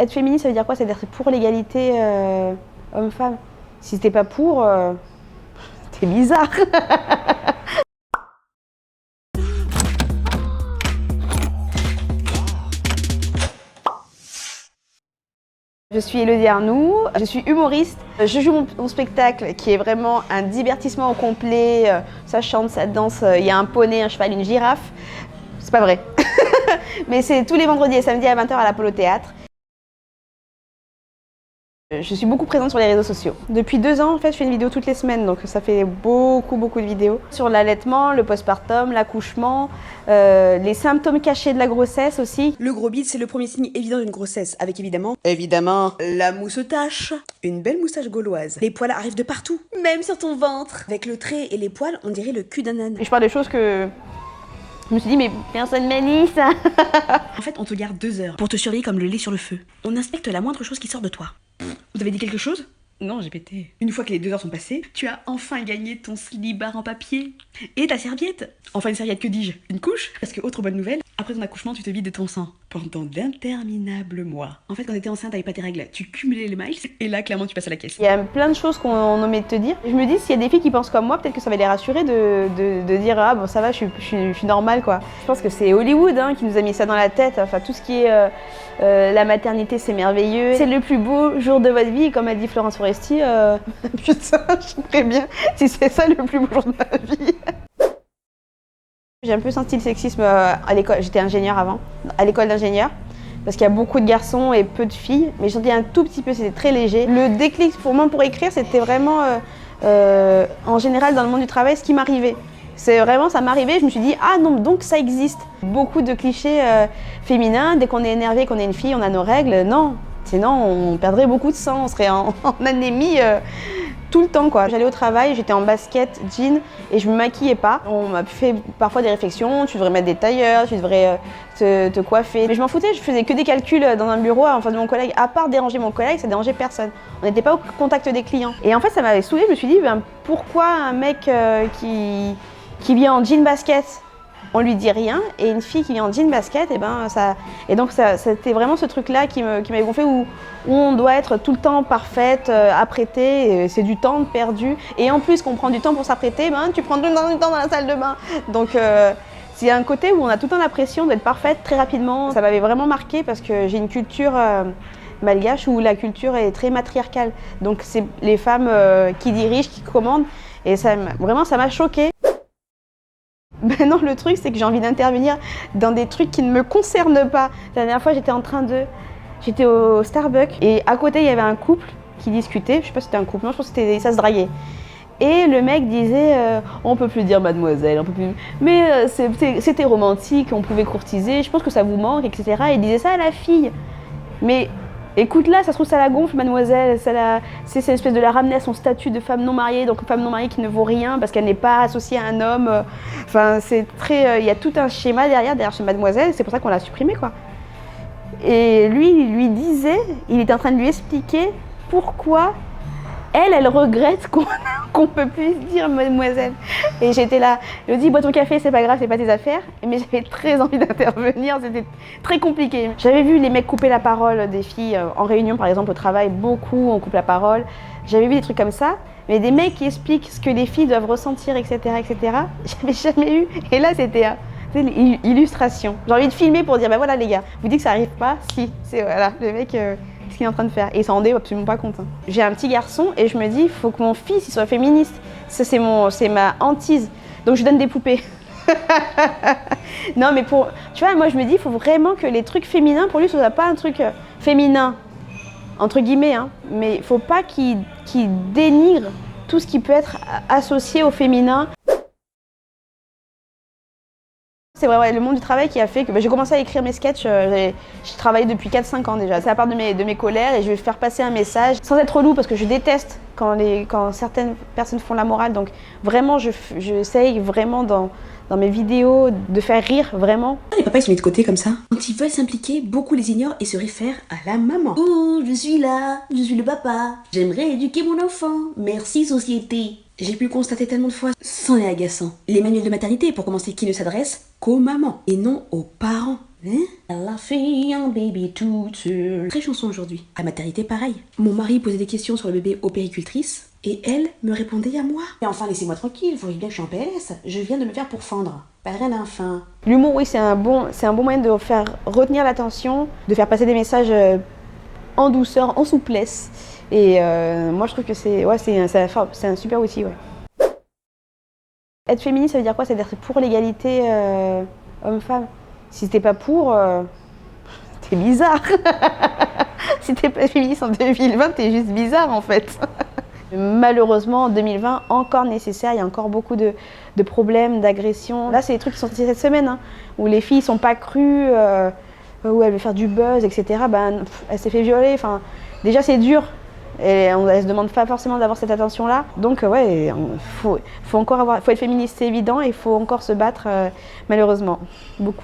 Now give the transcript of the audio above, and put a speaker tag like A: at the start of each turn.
A: Être féministe, ça veut dire quoi? C'est-à-dire pour l'égalité homme-femme. Si t'es pas pour, t'es bizarre. Je suis Elodie Arnoux, je suis humoriste. Je joue mon spectacle qui est vraiment un divertissement au complet. Ça chante, ça danse, il y a un poney, un cheval, une girafe. C'est pas vrai. Mais c'est tous les vendredis et samedis à 20h à l'Apollo Théâtre. Je suis beaucoup présente sur les réseaux sociaux. Depuis 2 ans, en fait, je fais une vidéo toutes les semaines, donc ça fait beaucoup de vidéos. Sur l'allaitement, le postpartum, l'accouchement, les symptômes cachés de la grossesse aussi.
B: Le gros bide, c'est le premier signe évident d'une grossesse, avec évidemment, la moussotache, une belle moustache gauloise. Les poils arrivent de partout, même sur ton ventre. Avec le trait et les poils, on dirait le cul d'un âne.
A: Et je parle de choses que je me suis dit, mais personne m'a dit ça.
B: En fait, on te garde 2 heures pour te surveiller comme le lait sur le feu. On inspecte la moindre chose qui sort de toi. Vous avez dit quelque chose? Non, j'ai pété. Une fois que les 2 heures sont passées, tu as enfin gagné ton slibard en papier. Et ta serviette. Enfin, une serviette, que dis-je? Une couche? Parce que, autre bonne nouvelle, après ton accouchement, tu te vides de ton sang. Pendant d'interminables mois. En fait, quand t'étais enceinte, t'avais pas tes règles, tu cumulais les miles, et là, clairement, tu passes à la caisse.
A: Il y a plein de choses qu'on omet de te dire. Je me dis, s'il y a des filles qui pensent comme moi, peut-être que ça va les rassurer de dire, ah bon, ça va, je suis normale, quoi. Je pense que c'est Hollywood qui nous a mis ça dans la tête. Enfin, tout ce qui est la maternité, c'est merveilleux. C'est le plus beau jour de votre vie, comme a dit Florence Foresti. Putain, j'aimerais bien si c'est ça le plus beau jour de ma vie. J'ai un peu senti le sexisme à l'école. J'étais ingénieure avant, à l'école d'ingénieur, parce qu'il y a beaucoup de garçons et peu de filles. Mais j'ai senti un tout petit peu, c'était très léger. Le déclic pour moi pour écrire, c'était vraiment en général dans le monde du travail ce qui m'arrivait. C'est vraiment, ça m'arrivait, je me suis dit, ah non, donc ça existe. Beaucoup de clichés féminins, dès qu'on est énervé, qu'on est une fille, on a nos règles. Non, sinon on perdrait beaucoup de sang, on serait en anémie tout le temps, quoi. J'allais au travail, j'étais en basket, jean et je me maquillais pas. On m'a fait parfois des réflexions, tu devrais mettre des tailleurs, tu devrais te coiffer. Mais je m'en foutais, je faisais que des calculs dans un bureau en face de mon collègue. À part déranger mon collègue, ça dérangeait personne. On n'était pas au contact des clients. Et en fait, ça m'avait saoulée, je me suis dit, pourquoi un mec qui vient en jean basket, on lui dit rien, et une fille qui vient en jean basket, et donc c'était vraiment ce truc-là qui m'avait gonflé, où on doit être tout le temps parfaite, apprêtée, c'est du temps perdu, et en plus qu'on prend du temps pour s'apprêter, tu prends tout le temps dans la salle de bain. Donc c'est un côté où on a tout le temps la pression d'être parfaite très rapidement. Ça m'avait vraiment marqué parce que j'ai une culture malgache où la culture est très matriarcale, donc c'est les femmes qui dirigent, qui commandent, et vraiment ça m'a choquée. Maintenant, le truc, c'est que j'ai envie d'intervenir dans des trucs qui ne me concernent pas. La dernière fois, j'étais au Starbucks et à côté, il y avait un couple qui discutait. Je sais pas si c'était un couple, non, je pense que ça se draguait. Et le mec disait, on peut plus dire mademoiselle, on peut plus... Mais c'était romantique, on pouvait courtiser, je pense que ça vous manque, etc. Et il disait ça à la fille. Mais écoute là, ça se trouve ça la gonfle, mademoiselle, c'est une espèce de la ramener à son statut de femme non mariée, donc femme non mariée qui ne vaut rien parce qu'elle n'est pas associée à un homme. Enfin, c'est très, il y a tout un schéma derrière chez mademoiselle, c'est pour ça qu'on l'a supprimé, quoi. Et lui, il lui disait, il était en train de lui expliquer pourquoi elle regrette qu'on peut plus dire mademoiselle. Et j'étais là, je lui dis, bois ton café, c'est pas grave, c'est pas tes affaires. Mais j'avais très envie d'intervenir, c'était très compliqué. J'avais vu les mecs couper la parole des filles en réunion, par exemple au travail, beaucoup on coupe la parole. J'avais vu des trucs comme ça, mais des mecs qui expliquent ce que les filles doivent ressentir, etc., j'avais jamais eu. Et là, c'était une illustration. J'ai envie de filmer pour dire, bah voilà les gars, vous dites que ça arrive pas? Si, c'est voilà, le mec... ce qu'il est en train de faire. Et il s'en rendait absolument pas compte. J'ai un petit garçon et je me dis, il faut que mon fils il soit féministe. Ça, c'est ma hantise. Donc je lui donne des poupées. Non, mais tu vois, moi je me dis, il faut vraiment que les trucs féminins, pour lui, ce soit pas un truc féminin, entre guillemets, mais il faut pas qu'il dénigre tout ce qui peut être associé au féminin. C'est vrai, le monde du travail qui a fait que j'ai commencé à écrire mes sketchs, j'ai travaillé depuis 4-5 ans déjà. C'est à part de mes colères et je vais faire passer un message sans être relou parce que je déteste quand certaines personnes font la morale. Donc vraiment, j'essaye vraiment dans mes vidéos de faire rire, vraiment.
B: Les papas ils sont mis de côté comme ça. Quand ils veulent s'impliquer, beaucoup les ignorent et se réfèrent à la maman. Oh, je suis là, je suis le papa. J'aimerais éduquer mon enfant. Merci société. J'ai pu le constater tellement de fois, c'en est agaçant. Les manuels de maternité, pour commencer, qui ne s'adressent qu'aux mamans et non aux parents. Elle a fait un bébé toute seule. Très chanson aujourd'hui. À maternité, pareil. Mon mari posait des questions sur le bébé aux péricultrices et elle me répondait à moi. Et enfin, laissez-moi tranquille, faut bien que je suis en PLS. Je viens de me faire pourfendre. Pas de rien d'enfin.
A: L'humour, oui, c'est un bon moyen de faire retenir l'attention, de faire passer des messages en douceur, en souplesse. Et moi, je trouve que c'est un super outil. Ouais. Être féministe, ça veut dire quoi? Ça veut dire pour l'égalité homme-femme. Si t'es pas pour, t'es bizarre. Si t'es pas féministe en 2020, t'es juste bizarre en fait. Malheureusement, en 2020, encore nécessaire, il y a encore beaucoup de problèmes, d'agressions. Là, c'est des trucs qui sont sortis cette semaine, hein, où les filles sont pas crues, où elles veulent faire du buzz, etc. Ben, elle s'est fait violer. Enfin, déjà, c'est dur. Et elle se demande pas forcément d'avoir cette attention-là. Donc, ouais, faut être féministe, c'est évident, et il faut encore se battre, malheureusement, beaucoup.